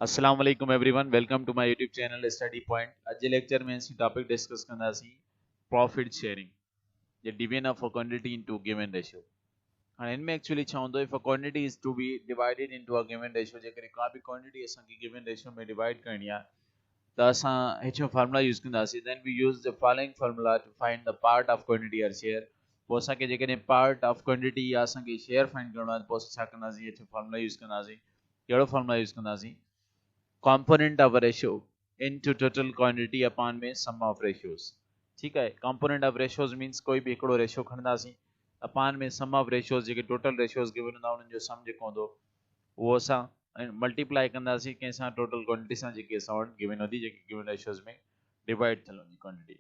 अस्सलाम वालेकुम everyone, welcome to my YouTube channel study point. अज जे लेक्चर में असीं टॉपिक डिस्कस कंदासीं profit sharing, the division of a quantity into given ratio. हाणे इन में एक्चुअली छा हूंदो, if a quantity is to be divided into a given ratio, जेकर का भी क्वांटिटी असां खे गिवन रेशियो में डिवाइड करनी आहे त असां हेठियों फार्मूला यूज़ कंदासीं। Then we use the following formula to find the part of quantity और शेयर। पोइ असांखे जेकॾहिं पार्ट ऑफ क्वांटिटी या असांखे शेयर फाइंड करणो आहे त पोइ असां छा कंदासीं, हेठियों फार्मूला यूज़ कंदासीं। कहिड़ो फार्मूला यूज़ कंदासीं? component of a ratio into total quantity upon में sum of ratios। ठीक है, component of ratios means कोई भी हिकिड़ो रेशियो खणंदासीं upon में sum of ratios JK total ratios given हूंदा उन्हनि जो sum जेको हूंदो उहो असां मल्टीप्लाई कंदासीं कंहिंसां टोटल क्वांटिटी सां जेकी असां वटि गिवन हूंदी, जेकी गिवन रेशियोज में डिवाइड थियल हूंदी क्वांटिटी।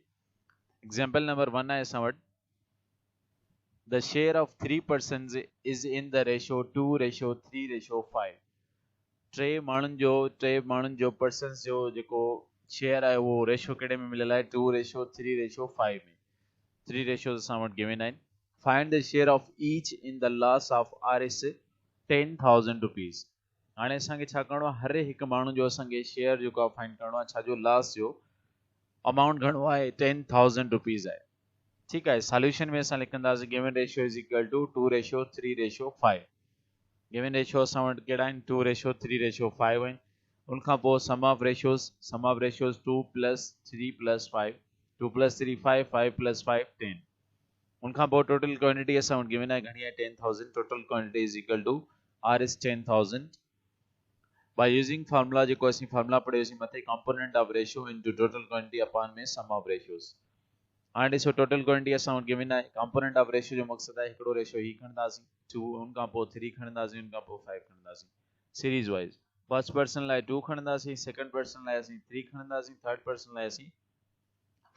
एग्जांपल नंबर 1 आहे असां वटि the share of 3% is in the ratio 2:3:5। टे माण्हुनि जो पर्सन्स जो जेको शेयर आहे उहो रेशियो कहिड़े में मिलियल आहे? 2:3:5 में। 3 रेशियोज असां वटि गिवन आहिनि। Find the share of each in the loss of RS 10,000 rupees. हाणे असांखे छा करिणो आहे? हर हिकु माण्हू जो असांखे शेयर जेको आहे फाइंड करिणो आहे। छाजो? लॉस जो अमाउंट घणो आहे? 10,000 रुपीज़ आहे। ठीकु आहे, सॉल्यूशन में असां लिखंदासीं given ratio is equal to 2:3:5। Given ratio असां वटि कहिड़ा आहिनि? 2:3:5 आहिनि। उनखां पोइ सम ऑफ रेशियोज 2 + 3 + 5, 2 + 3 5, 5 + 5 10। उनखां पोइ टोटल क्वांटिटी असां वटि गिवन आहे, घणी आहे? 10,000। Total quantity is equal to RS 10,000। By using formula जेको असीं फार्मूला पढ़ियोसीं मथे, component of ratio into total quantity upon में सम ऑफ रेशियोज। हाणे ॾिसो टोटल क्वांटिटी असां वटि गिवन आहे। कंपोनेंट ऑफ रेशियो जो मक़सदु आहे हिकिड़ो रेशियो ही खणंदासीं 2, उनखां पोइ 3 खणंदासीं, उनखां पोइ 5 खणंदासीं सीरीज़ वाइज। फर्स्ट पर्सन लाइ 2 खणंदासीं, सेकंड पर्सन लाइ असीं 3 खणंदासीं, थर्ड पर्सन लाइ असीं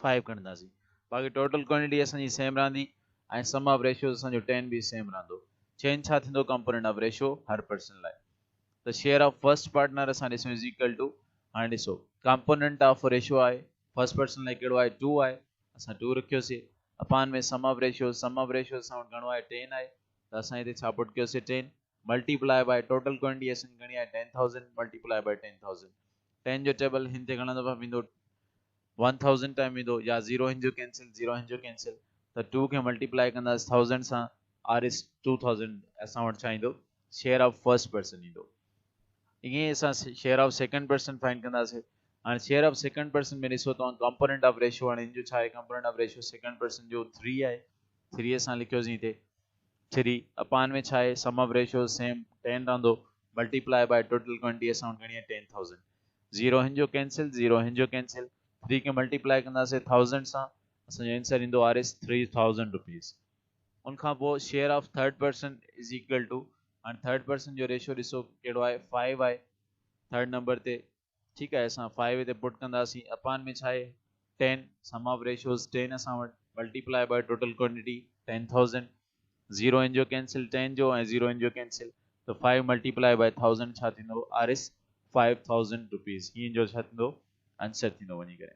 5 खणंदासीं। बाक़ी टोटल क्वांटिटी असांजी सेम रहंदी ऐं सम ऑफ रेशियो असांजो 10 भी सेम रहंदो। चेंज छा थींदो? Component of ratio her person लाइ। त शेयर ऑफ फर्स्ट पार्टनर असां ॾिसूं इज इक्वल टू, हाणे ॾिसो कंपोनेंट ऑफ रेशियो आहे फर्स्ट पर्सन लाइ कहिड़ो आहे? 2 आहे, असां 2 रखियोसीं। अपॉन में सम ऑफ रेशियो असां वटि घणो आहे? 10 आहे, त असां हिते छा पुट कयोसीं? 10 मल्टीप्लाई बाय टोटल क्वांटिटी असांजी घणी आहे? 10,000 मल्टीप्लाई बाय 10,000। 10 जो टेबल हिन ते घणा दफ़ा वेंदो? 1000 टाइम वेंदो, या 0 हिन जो कैंसिल, 0 हिन जो कैंसिल, त 2 खे मल्टीप्लाई कंदासीं 1000 सां, RS 2000 असां वटि छा ईंदो? शेयर ऑफ फर्स्ट पर्सन ईंदो। ईअं असां share of second person find कंदासीं। हाणे शेयर ऑफ सेकंड पर्सन में ॾिसो तव्हां कंपोनेंट ऑफ रेशियो, हाणे हिन जो छा आहे? Component of ratio second person जो 3 आहे, 3 असां लिखियोसीं हिते 3। अपॉन में छा आहे? सम ऑफ रेशियो सेम 10 रहंदो, मल्टीप्लाई बाय टोटल क्वांटिटी असां वटि घणी आहे? 10,000। 0 हिन जो कैंसिल, 0 हिन जो कैंसिल, 3 खे मल्टीप्लाई कंदासीं 1000 सां, असांजो आंसर ईंदो RS 3,000 रुपीज़। उनखां पोइ share of third person is equal to, हाणे थर्ड पर्सन जो रेशियो ॾिसो कहिड़ो आहे? 5 आहे थर्ड नंबर ते। ठीकु आहे, असां 5 हिते पुट कंदासीं। अपॉन में छा आहे? 10, सम ऑफ रेशियोज 10 असां वटि, मल्टीप्लाई बाय टोटल क्वांटिटी 10,000। 0 हिन जो कैंसिल 10 जो, ऐं 0 हिन जो कैंसिल, त 5 मल्टीप्लाई बाय 1000 छा थींदो? RS 5,000 rupees. हीअं जो छा थींदो? आंसर थींदो वञी करे।